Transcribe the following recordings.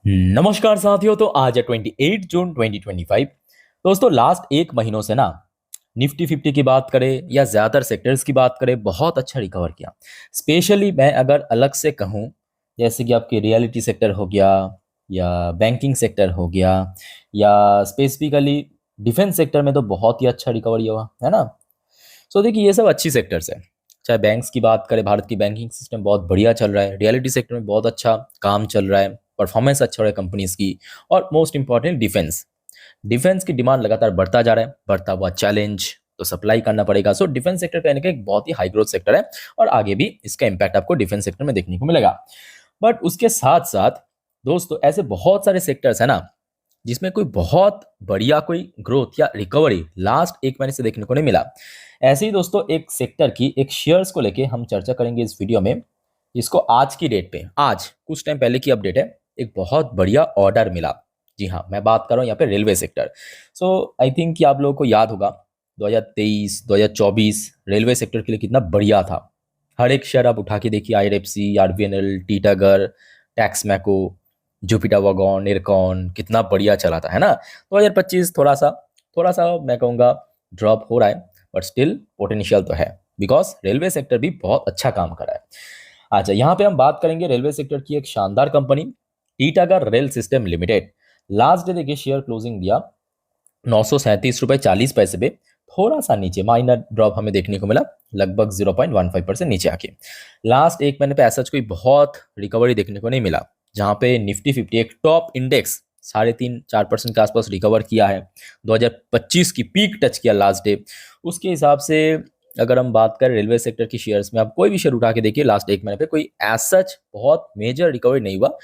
नमस्कार साथियों। तो आज है 28 जून 2025। दोस्तों लास्ट एक महीनों से ना निफ्टी 50 की बात करें या ज़्यादातर सेक्टर्स की बात करें, बहुत अच्छा रिकवर किया। स्पेशली मैं अगर अलग से कहूँ, जैसे कि आपके रियलिटी सेक्टर हो गया या बैंकिंग सेक्टर हो गया या स्पेसिफिकली डिफेंस सेक्टर में, तो बहुत ही अच्छा रिकवरी हुआ है ना। सो देखिए, ये सब अच्छी सेक्टर्स है। चाहे बैंक्स की बात करें, भारत की बैंकिंग सिस्टम बहुत बढ़िया चल रहा है, रियलिटी सेक्टर में बहुत अच्छा काम चल रहा है, परफॉर्मेंस अच्छा हो रहा है कंपनीज की। और मोस्ट इंपॉर्टेंट डिफेंस, डिफेंस की डिमांड लगातार बढ़ता जा रहा है, बढ़ता हुआ चैलेंज तो सप्लाई करना पड़ेगा। सो डिफेंस सेक्टर कहने का एक बहुत ही हाई ग्रोथ सेक्टर है और आगे भी इसका इम्पैक्ट आपको डिफेंस सेक्टर में देखने को मिलेगा। बट उसके साथ साथ दोस्तों ऐसे बहुत सारे सेक्टर्स है ना, जिसमें कोई बहुत बढ़िया कोई ग्रोथ या रिकवरी लास्ट एक महीने से देखने को नहीं मिला। ऐसे ही दोस्तों एक सेक्टर की एक शेयर्स को लेके हम चर्चा करेंगे इस वीडियो में, जिसको आज की डेट पे, आज कुछ टाइम पहले की अपडेट है, एक बहुत बढ़िया ऑर्डर मिला। जी हाँ, मैं बात कर रहा हूँ यहाँ पे railway sector. So I think कि आप लोगों को याद होगा 2023 2024 रेलवे सेक्टर के लिए कितना बढ़िया था। हर एक शेयर आप उठा के देखिए, IRFC, RVNL, Titagarh, Texmaco, Jupiter wagon, IRCON, कितना बढ़िया चला था, है ना। 2025 थोड़ा सा मैं कहूँगा ड्रॉप हो रहा है, बट स्टिल पोटेंशियल तो है, बिकॉज रेलवे सेक्टर भी बहुत अच्छा काम कर रहा है। अच्छा, यहाँ पे हम बात करेंगे रेलवे सेक्टर की एक शानदार company Titagarh rail system limited. Last day देखिए शेयर क्लोजिंग दिया 937 रुपये 40 पैसे पे, थोड़ा सा नीचे माइनर ड्रॉप हमें देखने को मिला, लगभग 0.15% नीचे आके। लास्ट एक महीने पे ऐसा कोई बहुत रिकवरी देखने को नहीं मिला, जहाँ पे निफ्टी 50 एक टॉप इंडेक्स 3.5-4% के आसपास रिकवर किया है। 2025 की पीक टच किया लास्ट डे। उसके हिसाब से अगर हम बात करें रेलवे सेक्टर की शेयर्स में, आप कोई भी शेयर उठा के देखिए लास्ट एक महीने पे कोई एज सच बहुत मेजर रिकवरी नहीं हुआ,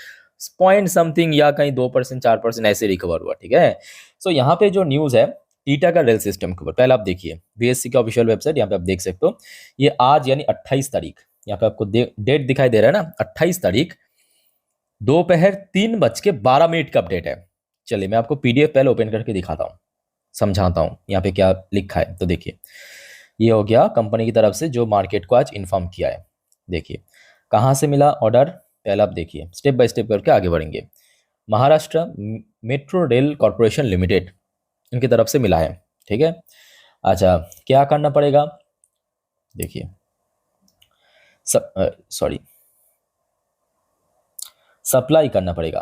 पॉइंट समथिंग या कहीं 2% 4% ऐसे रिकवर हुआ, ठीक है। सो यहाँ पे जो न्यूज़ है टीटा का रेल सिस्टम के ऊपर, पहले आप देखिए बीएससी का ऑफिशियल वेबसाइट, यहाँ पे आप देख सकते हो। ये आज यानी 28 तारीख, यहाँ पे आपको डेट दिखाई दे रहा है ना, 28 तारीख दोपहर 3:12 का अपडेट है। चलिए मैं आपको पीडीएफ पहले ओपन करके दिखाता हूँ, समझाता हूँ यहाँ पे क्या लिखा है। तो देखिए, ये हो गया कंपनी की तरफ से जो मार्केट को आज इन्फॉर्म किया है। देखिए कहाँ से मिला ऑर्डर, पहले आप देखिए, स्टेप बाय स्टेप करके आगे बढ़ेंगे। Maharashtra metro rail corporation limited, इनकी तरफ से मिला है, ठीक है। अच्छा, क्या करना पड़ेगा, देखिए सॉरी, सप्लाई करना पड़ेगा।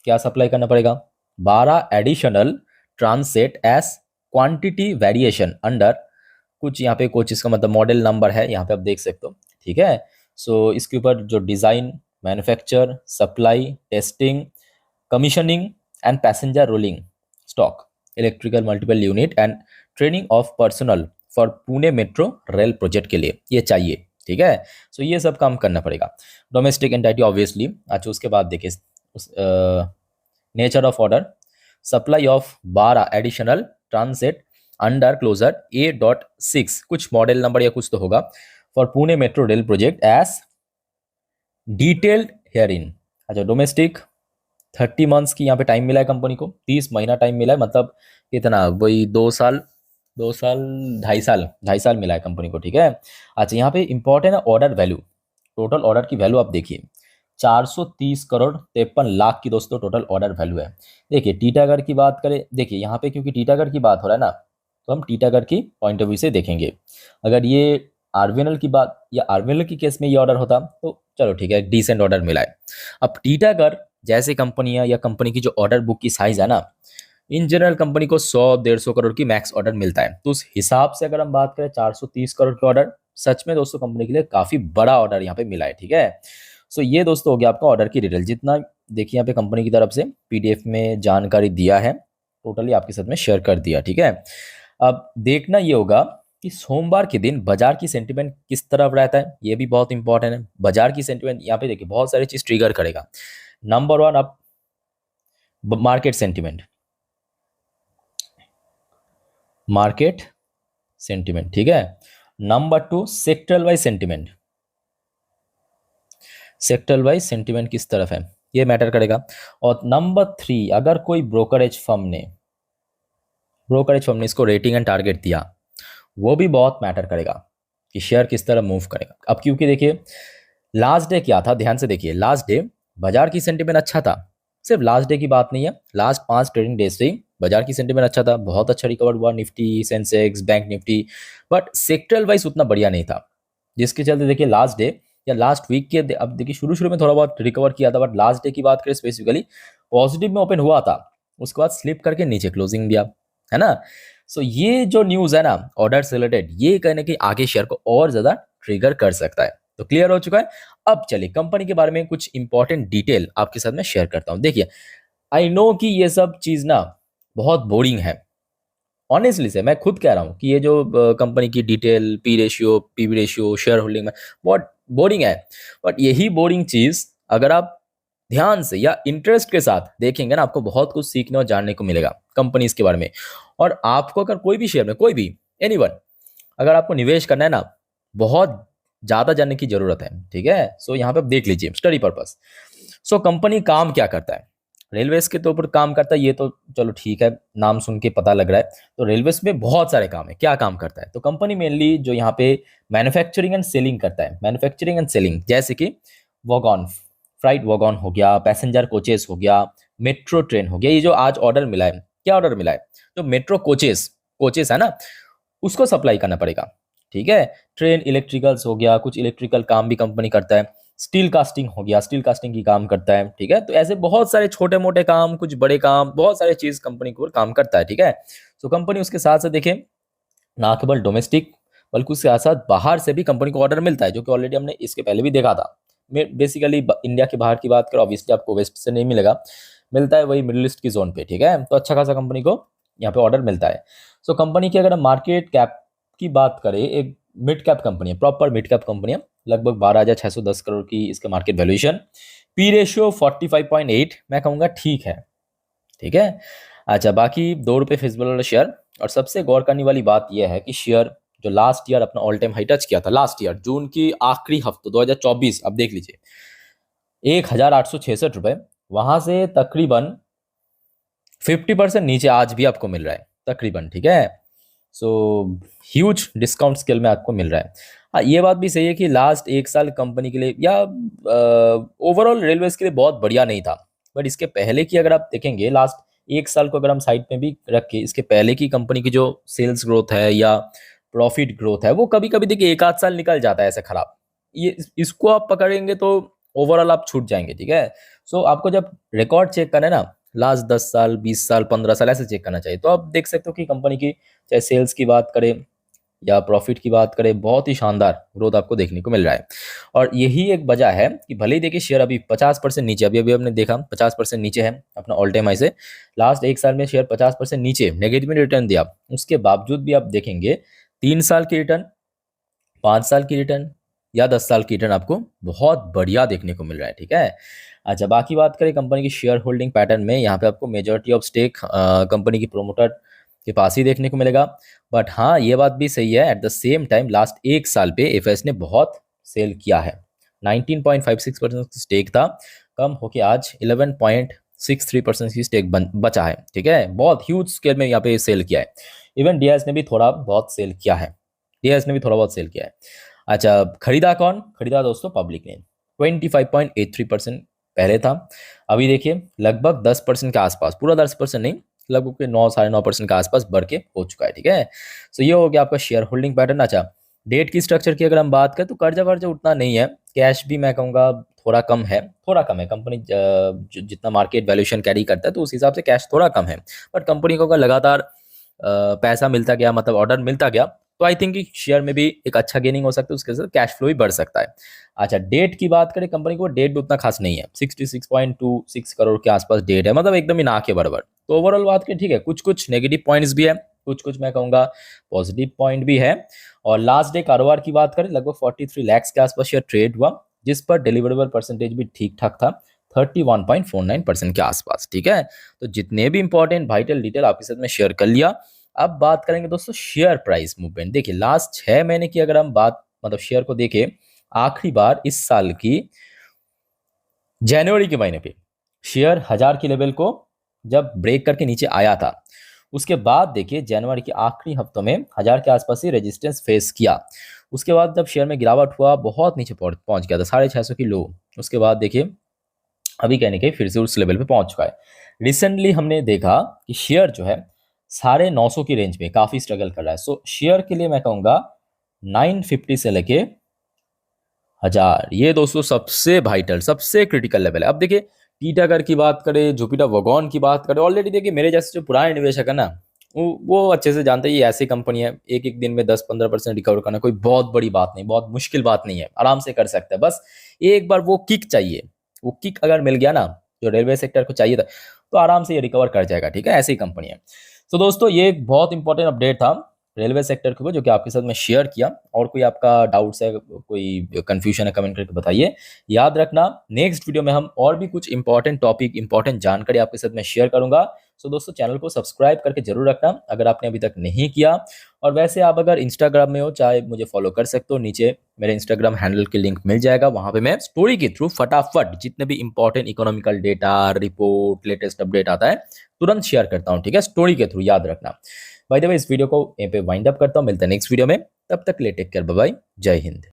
क्या सप्लाई करना पड़ेगा, 12 additional trainsets as quantity variation under, कुछ यहाँ पे कुछ इसका मतलब मॉडल नंबर है, यहाँ पे आप देख सकते हो, ठीक है। सो इसके ऊपर जो design, manufacture, supply, testing, commissioning and passenger rolling stock, electrical multiple unit and training of personal for Pune metro rail project के लिए ये चाहिए, ठीक है। सो ये सब काम करना पड़ेगा। Domestic entity obviously. अच्छा, उसके बाद देखिए उस nature of order, supply of 12 additional trainsets under closure A.6, कुछ मॉडल नंबर या कुछ तो होगा, for Pune metro rail project as detailed herein. अच्छा, डोमेस्टिक 30 मंथ्स की यहाँ पे टाइम मिला है कंपनी को, 30 महीना टाइम मिला है, मतलब कितना, वही 2 साल, 2 साल 2.5 साल मिला है कंपनी को, ठीक है। अच्छा, यहाँ पे इंपॉर्टेंट है ऑर्डर वैल्यू, टोटल ऑर्डर की वैल्यू आप देखिए 430 करोड़ 53 लाख की दोस्तों टोटल ऑर्डर वैल्यू है। देखिए टीटागढ़ की बात करें, देखिए यहाँ पे क्योंकि टीटागढ़ की बात हो रहा है ना, तो हम टीटागढ़ की पॉइंट ऑफ व्यू से देखेंगे। अगर ये आरवीएनएल की बात या आरवीएनएल की केस में ये ऑर्डर होता तो चलो ठीक है, डिसेंट ऑर्डर मिला है। अब टीटागढ़ जैसे कंपनियां या कंपनी की जो ऑर्डर बुक की साइज है ना, इन जनरल कंपनी को 100-150 करोड़ की मैक्स ऑर्डर मिलता है, तो उस हिसाब से अगर हम बात करें 430 करोड़ के ऑर्डर, सच में दोस्तों कंपनी के लिए काफी बड़ा ऑर्डर यहाँ पे मिला है, ठीक है। सो ये दोस्तों हो गया आपका ऑर्डर की डिटेल, जितना देखिए यहाँ पे कंपनी की तरफ से पीडीएफ में जानकारी दिया है, टोटली आपके साथ में शेयर कर दिया, ठीक है। अब देखना ये होगा कि सोमवार के दिन बाजार की सेंटिमेंट किस तरफ रहता है, ये भी बहुत इंपॉर्टेंट है। बाजार की सेंटिमेंट यहाँ पे देखिए बहुत सारी चीज ट्रिगर करेगा। नंबर 1 अब मार्केट सेंटिमेंट, मार्केट सेंटिमेंट, ठीक है। Number 2 sectoral wise sentiment, sectoral wise sentiment किस तरफ है ये मैटर करेगा। और नंबर 3, अगर कोई ब्रोकरेज फर्म ने इसको रेटिंग एंड टारगेट दिया, वो भी बहुत मैटर करेगा कि शेयर किस तरह मूव करेगा। अब क्योंकि देखिए लास्ट डे क्या था, ध्यान से देखिए, लास्ट डे बाजार की सेंटिमेंट अच्छा था, सिर्फ लास्ट डे की बात नहीं है, लास्ट 5 ट्रेडिंग डेज से ही बाजार की सेंटीमेंट अच्छा था, बहुत अच्छा रिकवर हुआ Nifty, Sensex, bank Nifty, but sectoral wise उतना बढ़िया नहीं था, जिसके चलते देखिए लास्ट डे या लास्ट वीक के अब देखिए शुरू शुरू में थोड़ा बहुत रिकवर किया था, बट लास्ट डे की बात करें स्पेसिफिकली पॉजिटिव में ओपन हुआ था, उसके बाद स्लिप करके नीचे क्लोजिंग दिया, है ना। सो ये जो न्यूज़ है ना ऑर्डर से रिलेटेड, ये कहीं ना कहीं आगे शेयर को और ज़्यादा ट्रिगर कर सकता है। तो क्लियर हो चुका है। अब चलिए कंपनी के बारे में कुछ इंपॉर्टेंट डिटेल आपके साथ में शेयर करता हूँ। देखिए आई नो कि ये सब चीज़ ना बहुत बोरिंग है, ऑनेस्टली से मैं खुद कह रहा हूँ कि ये जो कंपनी की detail, P ratio, PV ratio, share holding में बहुत बोरिंग है, बट यही बोरिंग चीज़ अगर आप ध्यान से या इंटरेस्ट के साथ देखेंगे ना, आपको बहुत कुछ सीखने और जानने को मिलेगा कंपनीज के बारे में। और आपको अगर कोई भी शेयर में, कोई भी एनीवन, अगर आपको निवेश करना है ना, बहुत ज़्यादा जानने की ज़रूरत है, ठीक है। सो यहाँ पे आप देख लीजिए स्टडी पर्पस। सो कंपनी काम क्या करता है, रेलवेज के तो ऊपर काम करता है, ये तो चलो ठीक है, नाम सुन के पता लग रहा है। तो रेलवेज में बहुत सारे काम है, क्या काम करता है, तो कंपनी मेनली जो यहाँ पे मैन्युफैक्चरिंग एंड सेलिंग करता है, मैन्युफैक्चरिंग एंड सेलिंग, जैसे कि वॉगन, फ्राइट वॉगन हो गया, पैसेंजर कोचेस हो गया, मेट्रो ट्रेन हो गया। ये जो आज ऑर्डर मिला है, क्या ऑर्डर मिला है, जो मेट्रो कोचेस कोचेस है ना, उसको सप्लाई करना पड़ेगा, ठीक है। ट्रेन इलेक्ट्रिकल्स हो गया, कुछ इलेक्ट्रिकल काम भी कंपनी करता है, स्टील कास्टिंग हो गया, स्टील कास्टिंग की काम करता है, ठीक है। तो ऐसे बहुत सारे छोटे मोटे काम, कुछ बड़े काम, बहुत सारे चीज कंपनी को काम करता है, ठीक है। तो कंपनी उसके साथ साथ देखें ना केवल डोमेस्टिक, बल्कि उसके साथ साथ बाहर से भी कंपनी को ऑर्डर मिलता है, जो कि ऑलरेडी हमने इसके पहले भी देखा था। बेसिकली इंडिया के बाहर की बात करें, ऑब्वियसली आपको वेस्ट से नहीं मिलेगा, मिलता है वही मिडिल ईस्ट की जोन पे, ठीक है। तो अच्छा खासा कंपनी को यहाँ पे ऑर्डर मिलता है। सो कंपनी की अगर हम मार्केट कैप की बात करें, एक मिड कैप कंपनी है, प्रॉपर मिड कैप कंपनी है, लगभग 12,610 करोड़ की इसके मार्केट वैल्यूएशन, पी रेशियो 45.8, मैं कहूँगा ठीक है, ठीक है। अच्छा, बाकी 2 रुपये फिजिबल वाला शेयर। और सबसे गौर करने वाली बात यह है कि शेयर जो लास्ट ईयर अपना ऑल टाइम हाई टच किया था, लास्ट ईयर जून की आखिरी हफ्ते 2024, अब देख लीजिए 1,866 रुपये, वहां से तकरीबन 50% नीचे आज भी आपको मिल रहा है तकरीबन, ठीक है। सो ह्यूज डिस्काउंट स्केल में आपको मिल रहा है। हाँ, ये बात भी सही है कि लास्ट 1 साल कंपनी के लिए या ओवरऑल रेलवेज के लिए बहुत बढ़िया नहीं था, बट इसके पहले की अगर आप देखेंगे, लास्ट 1 साल को अगर हम साइड में भी रख के, इसके पहले की कंपनी की जो सेल्स ग्रोथ है या प्रॉफिट ग्रोथ है, वो कभी कभी देखिए 1 आध साल निकल जाता है ऐसे खराब। ये इसको आप पकड़ेंगे तो ओवरऑल आप छूट जाएंगे, ठीक है। सो आपको जब रिकॉर्ड चेक करना है ना, लास्ट 10 साल, 20 साल, 15 साल ऐसे चेक करना चाहिए, तो आप देख सकते हो कि कंपनी की चाहे सेल्स की बात करें या प्रॉफिट की बात करें, बहुत ही शानदार ग्रोथ आपको देखने को मिल रहा है। और यही एक वजह है कि भले ही देखिए शेयर अभी 50% नीचे, अभी अभी हमने देखा 50% नीचे है अपना ऑल टाइम हाई से, लास्ट 1 साल में शेयर 50% नीचे नेगेटिव रिटर्न दिया, उसके बावजूद भी आप देखेंगे 3 साल की रिटर्न, 5 साल की रिटर्न या 10 साल की रिटर्न आपको बहुत बढ़िया देखने को मिल रहा है, ठीक है। अच्छा, बाकी बात करें कंपनी की शेयर होल्डिंग पैटर्न में, यहाँ पे आपको मेजॉरिटी ऑफ स्टेक कंपनी की प्रोमोटर के पास ही देखने को मिलेगा। बट हाँ, ये बात भी सही है, at the same time last 1 साल पे एफएस ने बहुत सेल किया है। 19.56% की स्टेक था, कम होके आज 11.63% की स्टेक बचा है, ठीक है। बहुत ह्यूज स्केल में यहाँ पे सेल किया है। इवन डीआईएस ने भी थोड़ा बहुत सेल किया है, डीआईएस ने भी थोड़ा बहुत सेल किया है। अच्छा, खरीदा कौन, खरीदा दोस्तों पब्लिक ने 25.83% पहले था, अभी देखिए लगभग 10% के आसपास, पूरा 10% नहीं, लगभग 9 साढ़े 9% के आसपास बढ़ के हो चुका है, ठीक है। सो ये हो गया आपका शेयर होल्डिंग पैटर्न। अच्छा, डेट की स्ट्रक्चर की अगर हम बात करें तो कर्जा वर्जा उतना नहीं है, कैश भी मैं कहूँगा थोड़ा कम है, थोड़ा कम है। कंपनी जितना मार्केट वैल्यूएशन कैरी करता है तो उस हिसाब से कैश थोड़ा कम है, बट कंपनी को अगर लगातार पैसा मिलता गया, मतलब ऑर्डर मिलता गया, तो आई थिंक कि शेयर में भी एक अच्छा गेनिंग हो सकता है, उसके साथ कैश फ्लो भी बढ़ सकता है। अच्छा, डेट की बात करें कंपनी को, डेट भी उतना खास नहीं है, 66.26 करोड़ के आसपास डेट है, मतलब एकदम ही ना के बराबर। तो ओवरऑल बात करें, ठीक है, कुछ कुछ नेगेटिव पॉइंट्स भी है, कुछ कुछ मैं कहूँगा पॉजिटिव पॉइंट भी है। और लास्ट डे कारोबार की बात करें, लगभग 43 लाख के आसपास शेयर ट्रेड हुआ, जिस पर डिलीवरेबल परसेंटेज भी ठीक ठाक था, 31.49% के आसपास, ठीक है। तो जितने भी इंपॉर्टेंट वाइटल डिटेल आपके साथ में शेयर कर लिया। अब बात करेंगे दोस्तों शेयर प्राइस मूवमेंट। देखिए लास्ट 6 महीने की अगर हम बात, मतलब शेयर को देखें, आखिरी बार इस साल की जनवरी के महीने पे शेयर 1000 की लेवल को जब ब्रेक करके नीचे आया था, उसके बाद देखिए जनवरी के आखिरी हफ्तों में 1000 के आसपास ही रेजिस्टेंस फेस किया। उसके बाद जब शेयर में गिरावट हुआ, बहुत नीचे पहुंच गया था 650 की लो। उसके बाद देखिए अभी कहने के फिर से उस लेवल पे पहुंच चुका है। रिसेंटली हमने देखा कि शेयर जो है 950 की रेंज पे काफी स्ट्रगल कर रहा है। सो शेयर के लिए मैं कहूंगा 950 से लेके 1000, ये दोस्तों सबसे वाइटल, सबसे क्रिटिकल लेवल है। अब देखिए टीटागढ़ की बात करें, जुपिटर वैगन की बात करें, ऑलरेडी देखिए मेरे जैसे जो पुराने निवेशक है ना, वो अच्छे से जानते हैं ये ऐसी कंपनी है, एक एक दिन में 10-15% रिकवर करना कोई बहुत बड़ी बात नहीं, बहुत मुश्किल बात नहीं है, आराम से कर सकते हैं। बस एक बार वो किक चाहिए, वो किक अगर मिल गया ना, जो रेलवे सेक्टर को चाहिए था, तो आराम से ये रिकवर कर जाएगा। ठीक है, ऐसी कंपनी है। तो दोस्तों ये एक बहुत इंपॉर्टेंट अपडेट था रेलवे सेक्टर के ऊपर, जो कि आपके साथ मैं शेयर किया। और कोई आपका डाउट्स है, कोई कंफ्यूजन है, कमेंट करके बताइए। याद रखना नेक्स्ट वीडियो में हम और भी कुछ इंपॉर्टेंट टॉपिक, इंपॉर्टेंट जानकारी आपके साथ मैं शेयर करूंगा। सो दोस्तों चैनल को सब्सक्राइब करके जरूर रखना अगर आपने अभी तक नहीं किया। और वैसे आप अगर इंस्टाग्राम में हो, चाहे मुझे फॉलो कर सकते हो, नीचे मेरे इंस्टाग्राम हैंडल के लिंक मिल जाएगा। वहां पे मैं स्टोरी के थ्रू फटाफट जितने भी important economical data, report, latest update आता है तुरंत शेयर करता हूँ। ठीक है, स्टोरी के थ्रू, याद रखना। बाय द वे इस वीडियो को यहीं पे वाइंड अप करता हूँ, मिलते हैं नेक्स्ट वीडियो में। तब तक ले टेक केयर, बाय बाय, जय हिंद।